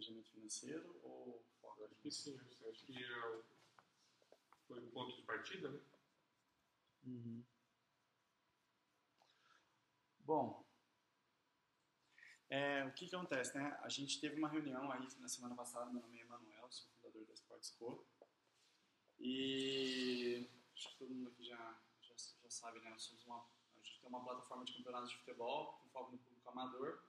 planejamento financeiro ou foco? Acho que sim, acho que foi um ponto de partida, né? Uhum. Bom, o que acontece, né? A gente teve uma reunião aí na semana passada, meu nome é Emanuel, sou fundador da Sportsco. E acho que todo mundo aqui já sabe, né? A gente tem uma plataforma de campeonatos de futebol com foco no público amador.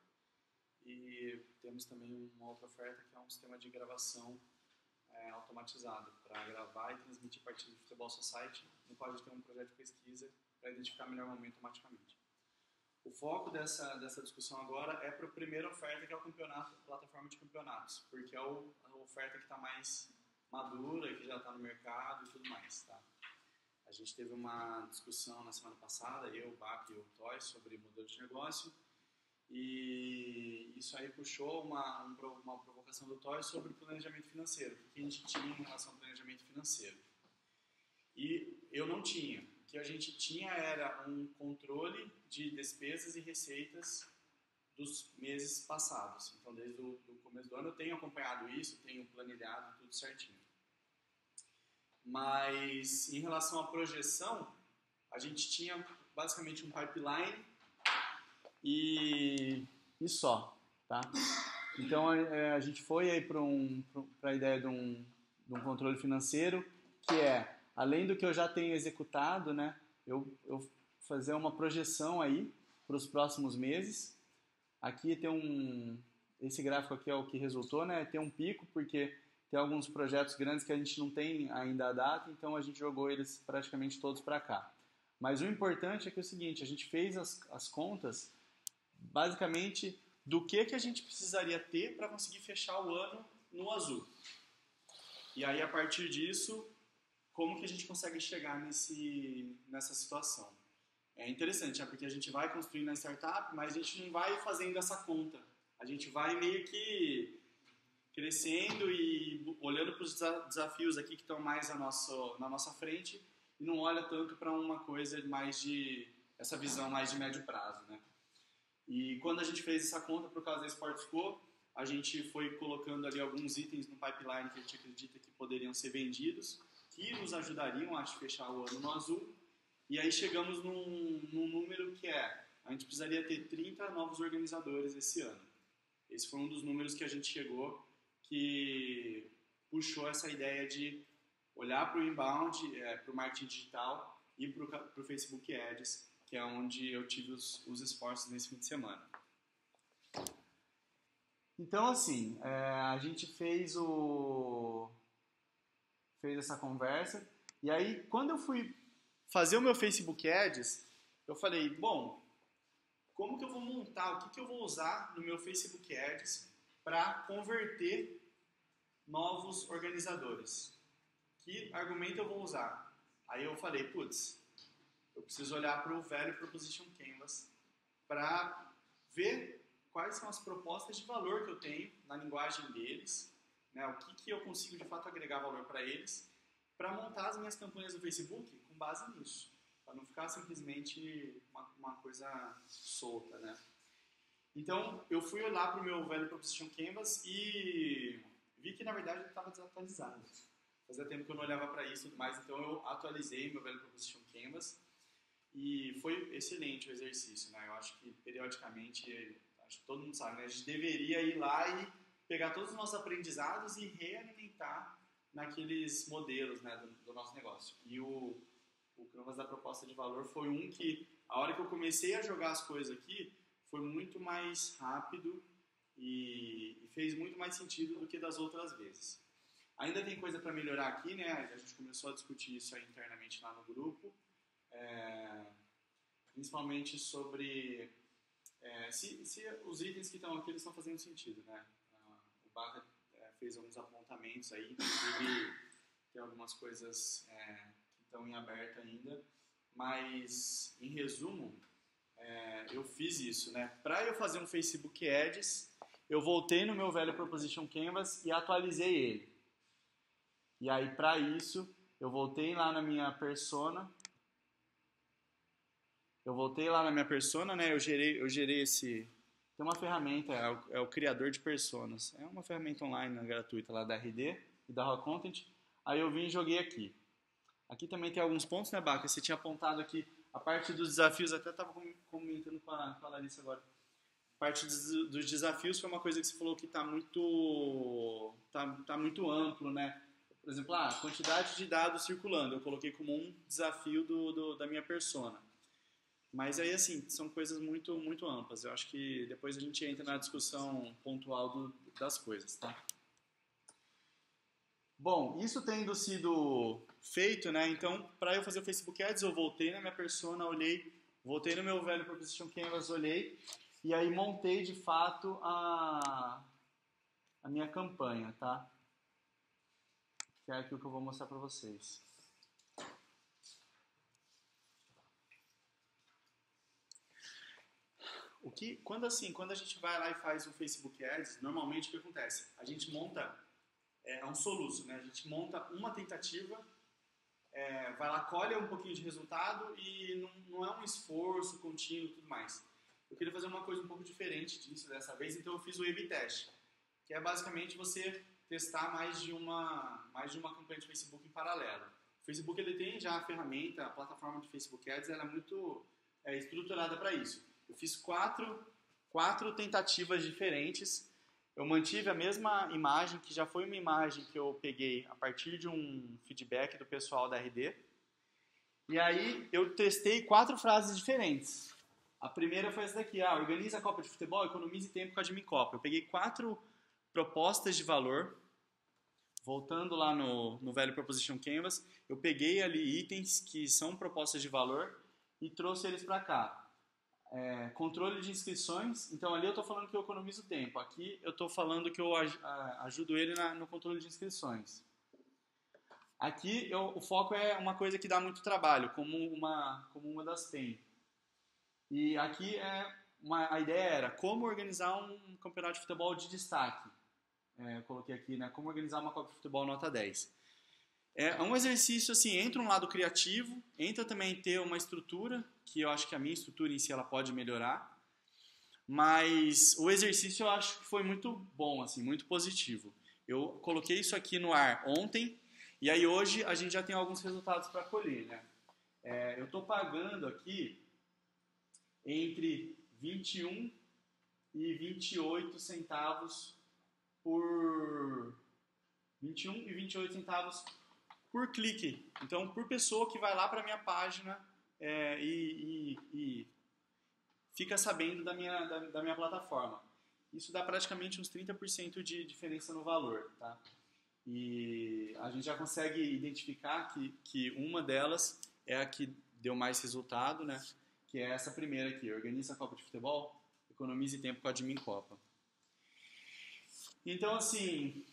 E temos também uma outra oferta que é um sistema de gravação automatizado para gravar e transmitir partidas de futebol society, no qual a gente tem um projeto de pesquisa para identificar o melhor momento automaticamente. O foco dessa discussão agora é para a primeira oferta, que é o campeonato, a plataforma de campeonatos, porque é a oferta que está mais madura, que já está no mercado e tudo mais, tá? A gente teve uma discussão na semana passada, eu, o Bach e o Toy, sobre modelo de negócio, e isso aí puxou uma provocação do Toy sobre planejamento financeiro, o que a gente tinha em relação ao planejamento financeiro. E eu não tinha. O que a gente tinha era um controle de despesas e receitas dos meses passados. Então, desde o começo do ano eu tenho acompanhado isso, tenho planilhado tudo certinho. Mas, em relação à projeção, a gente tinha basicamente um pipeline e só, tá? Então, a gente foi aí para a ideia de um controle financeiro, que é, além do que eu já tenho executado, né, eu fazer uma projeção aí para os próximos meses. Aqui tem esse gráfico aqui é o que resultou, né? Tem um pico, porque tem alguns projetos grandes que a gente não tem ainda a data, então a gente jogou eles praticamente todos para cá. Mas o importante é que é o seguinte, a gente fez as contas, basicamente, do que a gente precisaria ter para conseguir fechar o ano no azul. E aí, a partir disso, como que a gente consegue chegar nessa situação? É interessante, né? Porque a gente vai construindo a startup, mas a gente não vai fazendo essa conta. A gente vai meio que crescendo e olhando para os desafios aqui que estão mais na nossa frente e não olha tanto para uma coisa mais essa visão mais de médio prazo, né? E quando a gente fez essa conta por causa da Sportsco, a gente foi colocando ali alguns itens no pipeline que a gente acredita que poderiam ser vendidos, que nos ajudariam a fechar o ano no azul. E aí chegamos num número que a gente precisaria ter 30 novos organizadores esse ano. Esse foi um dos números que a gente chegou, que puxou essa ideia de olhar para o inbound, para o marketing digital e para o Facebook Ads, que é onde eu tive os esforços nesse fim de semana. Então, assim, a gente fez essa conversa, e aí, quando eu fui fazer o meu Facebook Ads, eu falei, bom, como que eu vou montar, o que eu vou usar no meu Facebook Ads para converter novos organizadores? Que argumento eu vou usar? Aí eu falei, putz, eu preciso olhar para o Value Proposition Canvas para ver quais são as propostas de valor que eu tenho na linguagem deles, né, o que eu consigo de fato agregar valor para eles, para montar as minhas campanhas no Facebook com base nisso, para não ficar simplesmente uma coisa solta, né? Então, eu fui olhar para o meu Value Proposition Canvas e vi que, na verdade, ele estava desatualizado. Fazia tempo que eu não olhava para isso, mas então eu atualizei meu Value Proposition Canvas e foi excelente o exercício, né? Eu acho que, periodicamente, acho que todo mundo sabe, né? A gente deveria ir lá e pegar todos os nossos aprendizados e realimentar naqueles modelos, né, do nosso negócio. E o Canvas da proposta de valor foi um que, a hora que eu comecei a jogar as coisas aqui, foi muito mais rápido e fez muito mais sentido do que das outras vezes. Ainda tem coisa para melhorar aqui, né? A gente começou a discutir isso aí internamente lá no grupo, principalmente sobre se os itens que estão aqui eles estão fazendo sentido, né? O Baca fez alguns apontamentos aí, inclusive tem algumas coisas que estão em aberto ainda, mas em resumo, eu fiz isso, né? Para eu fazer um Facebook Ads, eu voltei no meu Value Proposition Canvas e atualizei ele. E aí, para isso, eu voltei lá na minha persona. Né? Eu gerei esse tem uma ferramenta, é o criador de personas. É uma ferramenta online, né, gratuita lá da RD e da Raw Content. Aí eu vim e joguei aqui. Aqui também tem alguns pontos, né, Baca? Você tinha apontado aqui a parte dos desafios, até estava comentando com a Larissa agora. A parte dos desafios foi uma coisa que você falou que está muito amplo, né? Por exemplo, a quantidade de dados circulando, eu coloquei como um desafio da minha persona. Mas aí, assim, são coisas muito, muito amplas. Eu acho que depois a gente entra na discussão pontual das coisas, tá? Bom, isso tendo sido feito, né? Então, para eu fazer o Facebook Ads, eu voltei na minha persona, voltei no meu velho Proposition Canvas, olhei, e aí montei, de fato, a minha campanha, tá? Que é aquilo que eu vou mostrar para vocês. Quando a gente vai lá e faz o Facebook Ads, normalmente o que acontece? A gente monta, é um soluço, né? A gente monta uma tentativa, vai lá, colhe um pouquinho de resultado e não é um esforço contínuo e tudo mais. Eu queria fazer uma coisa um pouco diferente disso dessa vez, então eu fiz o A/B Test, que é basicamente você testar mais de uma campanha de Facebook em paralelo. O Facebook ele tem já a ferramenta, a plataforma de Facebook Ads, ela é muito estruturada para isso. Eu fiz quatro tentativas diferentes. Eu mantive a mesma imagem, que já foi uma imagem que eu peguei a partir de um feedback do pessoal da RD. E aí eu testei 4 frases diferentes. A primeira foi essa daqui, organiza a Copa de Futebol, economize tempo com a Admin Copa. Eu peguei 4 propostas de valor, voltando lá no velho Proposition Canvas, eu peguei ali itens que são propostas de valor e trouxe eles para cá. Controle de inscrições, então ali eu estou falando que eu economizo tempo, aqui eu estou falando que eu ajudo ele no controle de inscrições. Aqui o foco é uma coisa que dá muito trabalho, como uma das tem. E aqui a ideia era como organizar um campeonato de futebol de destaque. Eu coloquei aqui, né, como organizar uma Copa de Futebol nota 10. É um exercício, assim, entra um lado criativo, entra também ter uma estrutura, que eu acho que a minha estrutura em si ela pode melhorar, mas o exercício eu acho que foi muito bom, assim, muito positivo. Eu coloquei isso aqui no ar ontem, e aí hoje a gente já tem alguns resultados para colher, né? Eu estou pagando aqui entre 21 e 28 centavos por 21 e 28 centavos por clique. Então, por pessoa que vai lá para a minha página e fica sabendo da minha plataforma. Isso dá praticamente uns 30% de diferença no valor, tá? E a gente já consegue identificar que uma delas é a que deu mais resultado, né? Que é essa primeira aqui, organiza a Copa de Futebol, economize tempo com a Admin Copa. Então, assim,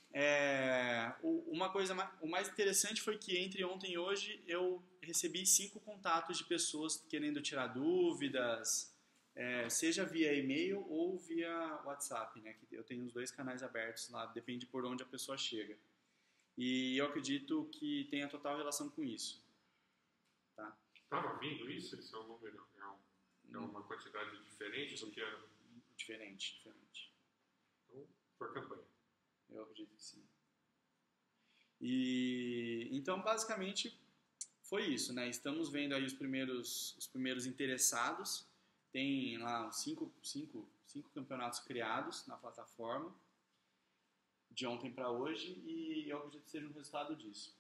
o mais interessante foi que entre ontem e hoje eu recebi 5 contatos de pessoas querendo tirar dúvidas, seja via e-mail ou via WhatsApp, né? Que eu tenho os 2 canais abertos lá, depende por onde a pessoa chega. E eu acredito que tenha total relação com isso. Tá? Estava vindo isso? Esse é um número? É uma quantidade diferente do que era? Diferente. Então, por campanha. Eu acredito que sim. E então, basicamente, foi isso, né? Estamos vendo aí os primeiros interessados. Tem lá 5 campeonatos criados na plataforma de ontem para hoje e eu acredito que seja um resultado disso.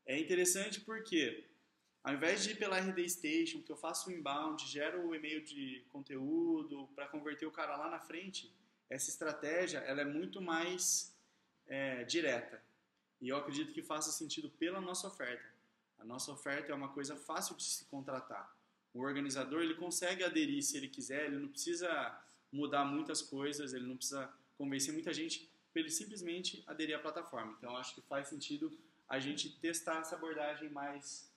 É interessante porque ao invés de ir pela RD Station, que eu faço o inbound, gero o e-mail de conteúdo para converter o cara lá na frente, essa estratégia ela é muito mais direta. E eu acredito que faça sentido pela nossa oferta. A nossa oferta é uma coisa fácil de se contratar. O organizador ele consegue aderir se ele quiser, ele não precisa mudar muitas coisas, ele não precisa convencer muita gente para ele simplesmente aderir à plataforma. Então, acho que faz sentido a gente testar essa abordagem mais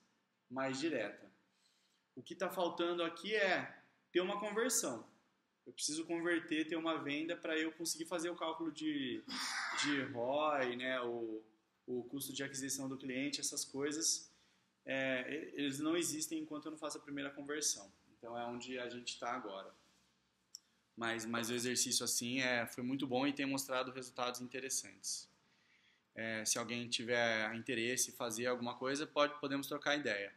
direta. O que está faltando aqui é ter uma conversão. Eu preciso converter, ter uma venda para eu conseguir fazer o cálculo de ROI, né, o custo de aquisição do cliente, essas coisas, eles não existem enquanto eu não faço a primeira conversão. Então é onde a gente está agora. Mas o exercício assim foi muito bom e tem mostrado resultados interessantes. Se alguém tiver interesse em fazer alguma coisa, podemos trocar ideia.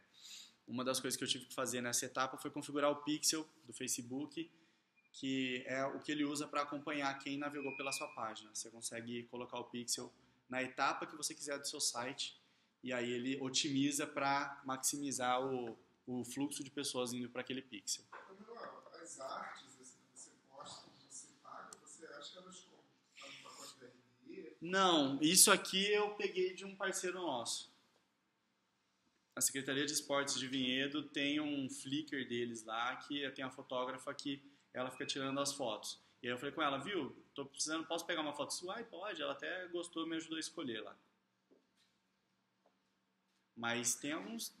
Uma das coisas que eu tive que fazer nessa etapa foi configurar o pixel do Facebook, que é o que ele usa para acompanhar quem navegou pela sua página. Você consegue colocar o pixel na etapa que você quiser do seu site e aí ele otimiza para maximizar o fluxo de pessoas indo para aquele pixel. As artes assim, que você posta, que você paga, você acha elas como? Está no pacote da RD? Não, isso aqui eu peguei de um parceiro nosso. A Secretaria de Esportes de Vinhedo tem um Flickr deles lá, que tem a fotógrafa que ela fica tirando as fotos. E aí eu falei com ela, viu, tô precisando, posso pegar uma foto sua? Ai, pode, ela até gostou, me ajudou a escolher lá. Mas tem alguns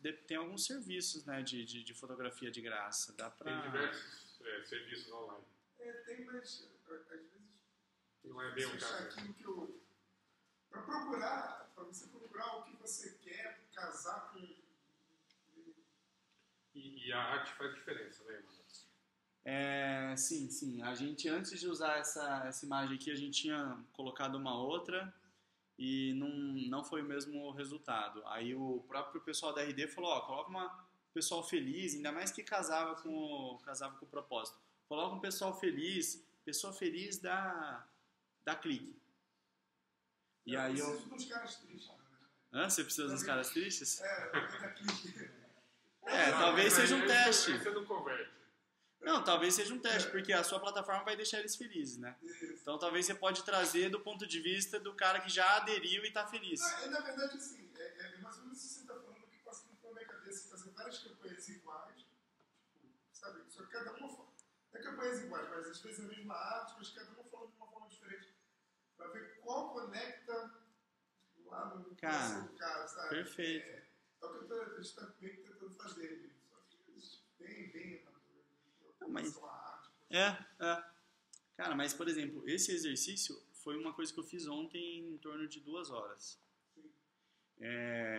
serviços, né, de fotografia de graça, dá pra... Tem diversos serviços online. Tem, mas às vezes... Não é bem o caso. Aquilo que eu... Para você procurar o que você quer, casar com... E a arte faz diferença, né, mano? Sim. A gente, antes de usar essa imagem aqui, a gente tinha colocado uma outra e não foi o mesmo resultado. Aí o próprio pessoal da RD falou, coloca uma pessoal feliz, ainda mais que casava com o propósito. Coloca um pessoal feliz, pessoa feliz dá clique. E aí eu preciso dos caras tristes. Você precisa dos caras tristes? Dá clique. Talvez seja um teste. Você não converte. Não, talvez seja um teste, porque a sua plataforma vai deixar eles felizes, né? Isso. Então talvez você pode trazer do ponto de vista do cara que já aderiu e está feliz. Na verdade, assim, mais ou menos isso que você está falando, que passa na minha cabeça, fazer várias campanhas iguais, tipo, sabe? Só que cada uma não é campanhas iguais, mas às vezes a mesma arte, mas cada uma falando de uma forma diferente, para ver qual conecta lá no coração do cara, sabe? Perfeito. É o que a gente está meio que tentando fazer, só que bem mas arte. Cara, mas por exemplo, esse exercício foi uma coisa que eu fiz ontem em torno de 2 horas.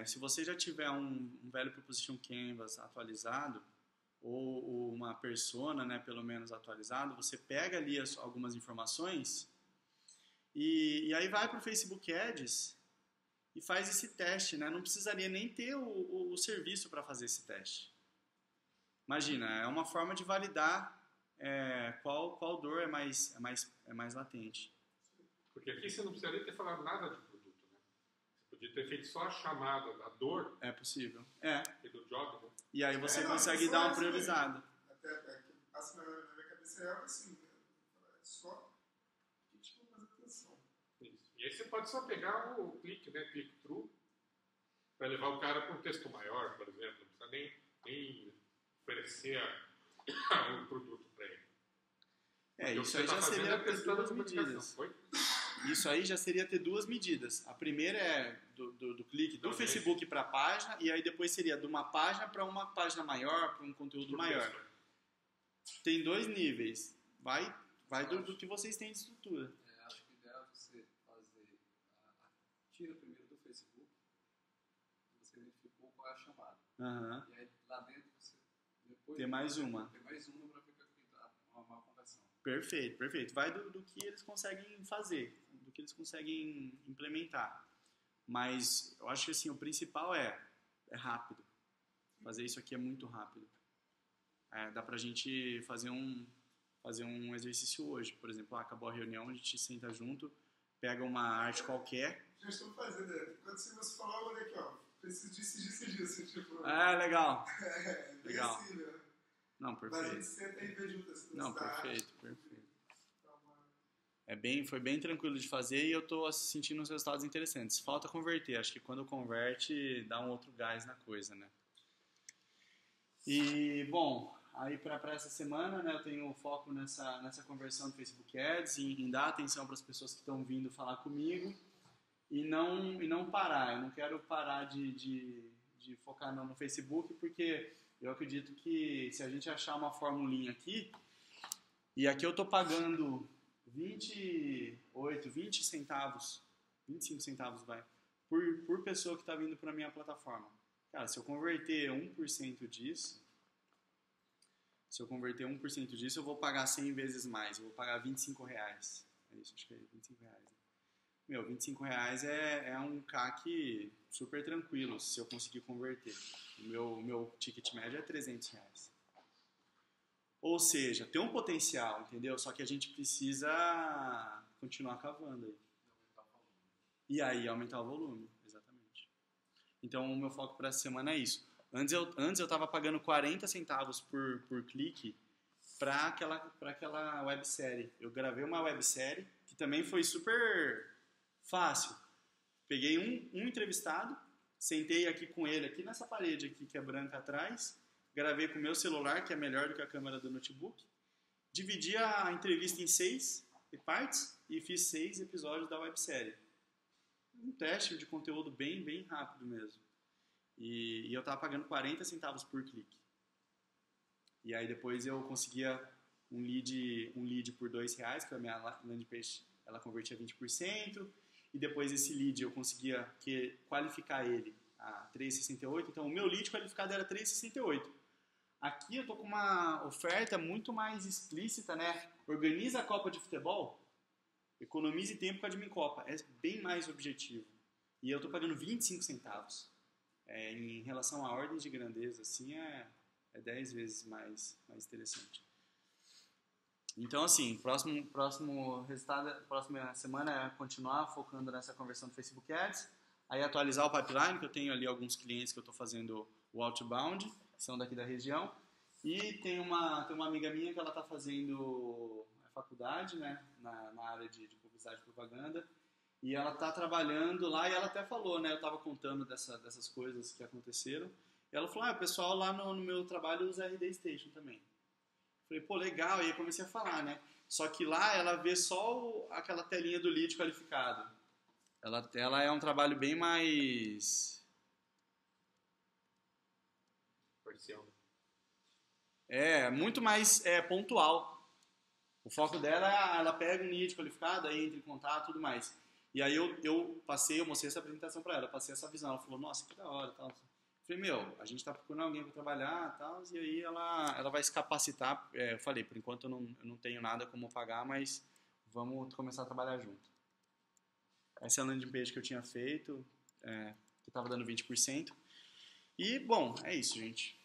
Se você já tiver um velho Proposition Canvas atualizado, ou uma persona, né, pelo menos atualizado, você pega ali algumas informações e aí vai para o Facebook Ads e faz esse teste, né? Não precisaria nem ter o serviço para fazer esse teste. Imagina, é uma forma de validar qual dor é mais latente. Porque aqui você não precisaria ter falado nada de produto, né? Você podia ter feito só a chamada da dor. É possível. E do job, né? E aí você consegue dar uma priorizada. Até que passa na minha cabeça é algo assim, né? Só que te chama mais atenção. Isso. E aí você pode só pegar o clique, né? Click-through, para levar o cara para um texto maior, por exemplo. Não precisa nem oferecer o produto para ele. Isso aí já seria ter 2 medidas. Isso aí já seria ter 2 medidas. A primeira é do clique do Facebook para a página, e aí depois seria de uma página para uma página maior, para um conteúdo maior. Tem 2 níveis. Vai do que vocês têm de estrutura. Acho que o ideal é você fazer tira primeiro do Facebook, você identificou qual é a chamada. Uhum. E aí lá dentro você depois tem mais uma. Tem mais uma para ficar uma conversão. Perfeito. Vai do que eles conseguem fazer, do que eles conseguem implementar. Mas eu acho que assim, o principal é rápido. Fazer isso aqui é muito rápido. Dá pra gente fazer um exercício hoje. Por exemplo, acabou a reunião, a gente senta junto, pega uma arte qualquer. Já estou fazendo. Quando você falou, olha aqui, preciso disso. Tipo, legal. Legal. Assim, né? Não, perfeito. Mas a gente senta e vê junto assim. Não, perfeito. Foi bem tranquilo de fazer e eu estou sentindo uns resultados interessantes. Falta converter. Acho que quando converte, dá um outro gás na coisa, né? E, bom, aí para essa semana, né, eu tenho foco nessa conversão do Facebook Ads, em dar atenção para as pessoas que estão vindo falar comigo e não parar. Eu não quero parar de focar no Facebook, porque eu acredito que se a gente achar uma formulinha aqui, e aqui eu estou pagando 20 centavos, 25 centavos, por pessoa que está vindo para a minha plataforma. Cara, se eu converter 1% disso, Se eu converter 1% disso, eu vou pagar 100 vezes mais. Eu vou pagar R$25. É isso, acho que é R$25. Né? Meu, R$25 é um CAC super tranquilo, se eu conseguir converter. O meu ticket médio é R$300. Ou seja, tem um potencial, entendeu? Só que a gente precisa continuar cavando aí. E aí aumentar o volume, exatamente. Então o meu foco para essa semana é isso. Antes eu estava pagando 40 centavos por clique para aquela websérie. Eu gravei uma websérie que também foi super fácil. Peguei um entrevistado, sentei aqui com ele, aqui nessa parede aqui que é branca atrás, gravei com o meu celular, que é melhor do que a câmera do notebook, dividi a entrevista em 6 partes e fiz 6 episódios da websérie. Um teste de conteúdo bem rápido mesmo. E eu tava pagando 40 centavos por clique. E aí depois eu conseguia um lead por R$2, que a minha landing page ela convertia 20%. E depois esse lead eu conseguia qualificar ele a 3,68. Então o meu lead qualificado era 3,68. Aqui eu tô com uma oferta muito mais explícita, né? Organiza a Copa de Futebol, economize tempo com a Admin Copa. É bem mais objetivo. E eu tô pagando 25 centavos. Em relação a ordens de grandeza, assim, é 10 vezes mais interessante. Então, assim, próximo resultado, próxima semana é continuar focando nessa conversão do Facebook Ads, aí atualizar o pipeline, que eu tenho ali alguns clientes que eu estou fazendo o outbound, que são daqui da região, e tem uma amiga minha que ela está fazendo faculdade, né, na área de publicidade e propaganda, e ela está trabalhando lá, e ela até falou, né, eu estava contando dessas coisas que aconteceram, e ela falou, o pessoal lá no meu trabalho usa RD Station também. Falei, pô, legal, e aí comecei a falar, né? Só que lá ela vê só aquela telinha do lead qualificado. Ela é um trabalho bem mais... Parcial. Muito mais pontual. O foco dela é ela pega um lead qualificado, aí entra em contato e tudo mais. E aí eu mostrei essa apresentação pra ela, passei essa visão. Ela falou, nossa, que da hora, tal. Falei, a gente tá procurando alguém para trabalhar e tal, e aí ela vai se capacitar. Eu falei, por enquanto eu não tenho nada como pagar, mas vamos começar a trabalhar junto. Essa é a landing page que eu tinha feito, que estava dando 20%. E, bom, é isso, gente.